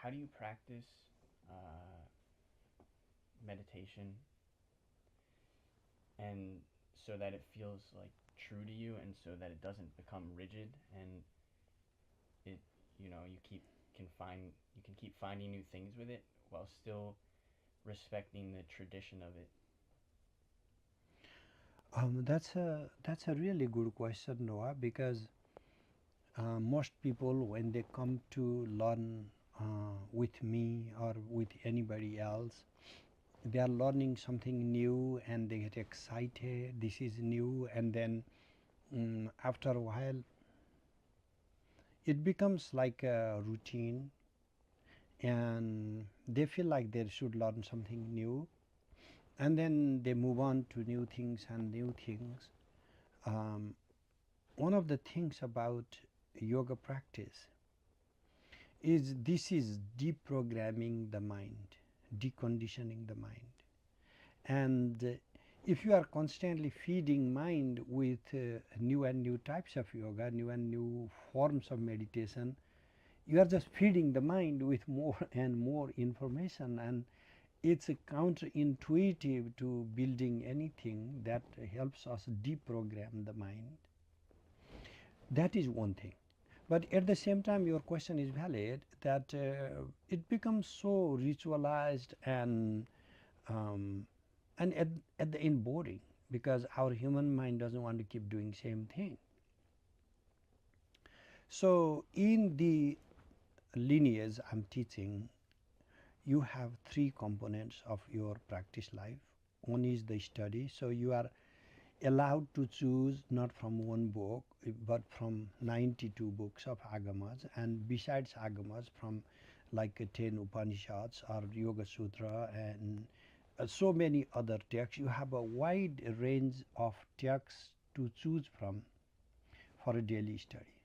how do you practice uh, meditation and so that it feels like true to you and so that it doesn't become rigid and it you can keep finding new things with it while still respecting the tradition of it. That's a really good question, Noah, because most people when they come to learn with me or with anybody else, they are learning something new and they get excited. This is new, and then after a while, it becomes like a routine, and they feel like they should learn something new, and then they move on to new things and new things. Um, One of the things about yoga practice is this is deprogramming the mind, deconditioning the mind. And if you are constantly feeding mind with new and new types of yoga, new and new forms of meditation, you are just feeding the mind with more and more information, and it's counterintuitive to building anything that helps us deprogram the mind. That is one thing. But at the same time, your question is valid that it becomes so ritualized um, and at the end boring, because our human mind doesn't want to keep doing same thing. So in the lineage I'm teaching, you have three components of your practice life. One is the study, so you are allowed to choose not from one book but from 92 books of agamas, and besides agamas from like 10 Upanishads or Yoga Sutra and so many other texts. You have a wide range of texts to choose from for a daily study.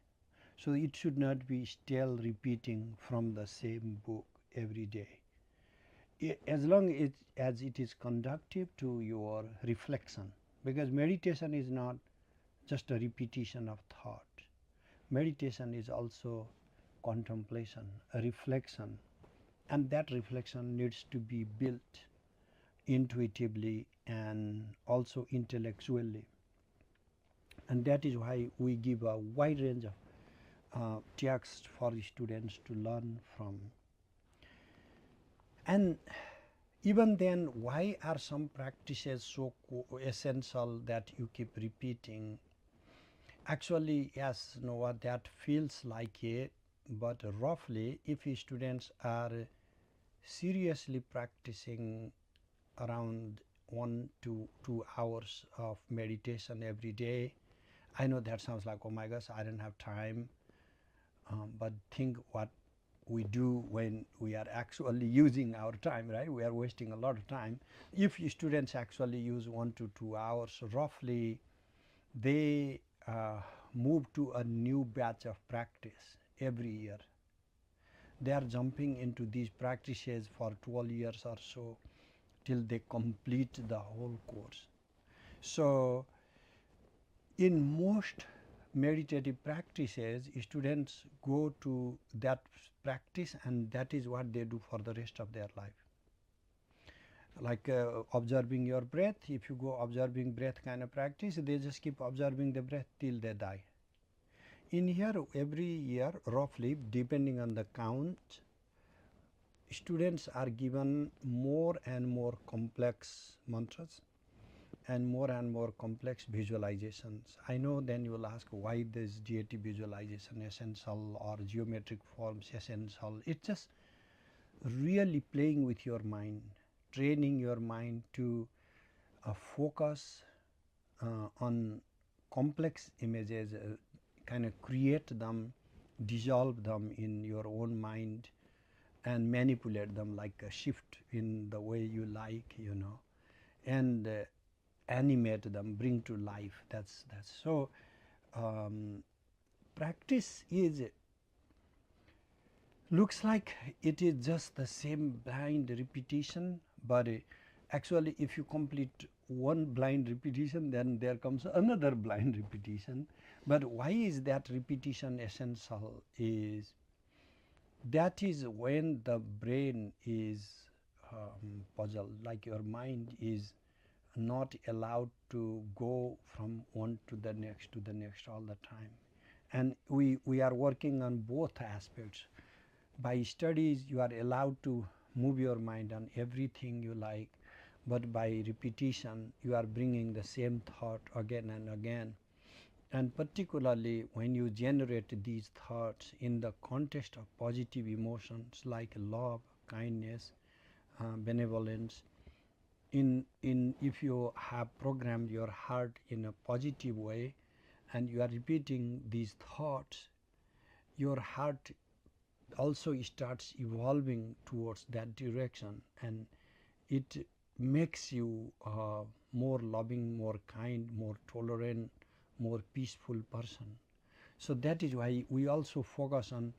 So it should not be still repeating from the same book every day. As long as it is conductive to your reflection, because meditation is not just a repetition of thought. Meditation is also contemplation, a reflection, and that reflection needs to be built intuitively and also intellectually. And that is why we give a wide range of texts for students to learn from. And even then, why are some practices so essential that you keep repeating? Actually, yes, Noah, that feels like it, but roughly, if students are seriously practicing around 1 to 2 hours of meditation every day, I know that sounds like, oh my gosh, I don't have time. But think what we do when we are actually using our time, right? We are wasting a lot of time. If students actually use 1 to 2 hours, roughly they move to a new batch of practice every year. They are jumping into these practices for 12 years or so till they complete the whole course. So in most meditative practices, students go to that practice and that is what they do for the rest of their life. Like observing your breath, if you go observing breath kind of practice, they just keep observing the breath till they die. In here, every year, roughly, depending on the count, students are given more and more complex mantras and more complex visualizations. I know then you will ask why this deity visualization essential or geometric forms essential. It's just really playing with your mind, training your mind to focus on complex images, kind of create them, dissolve them in your own mind and manipulate them like a shift in the way you like, and animate them, bring to life. That's so. Practice is looks like it is just the same blind repetition, but actually, if you complete one blind repetition, then there comes another blind repetition. But why is that repetition essential? Is that is when the brain is puzzled, like your mind is not allowed to go from one to the next all the time. And we are working on both aspects. By studies, you are allowed to move your mind on everything you like, but by repetition, you are bringing the same thought again and again. And particularly when you generate these thoughts in the context of positive emotions like love, kindness, benevolence, in if you have programmed your heart in a positive way and you are repeating these thoughts, your heart also starts evolving towards that direction, and it makes you more loving, more kind, more tolerant, more peaceful person. So that is why we also focus on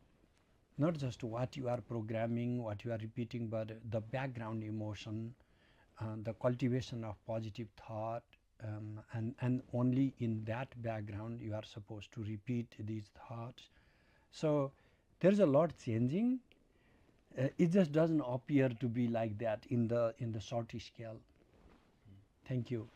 not just what you are programming, what you are repeating, but the background emotion, the cultivation of positive thought, and only in that background you are supposed to repeat these thoughts. So there's a lot changing. It just doesn't appear to be like that in the short scale. Thank you.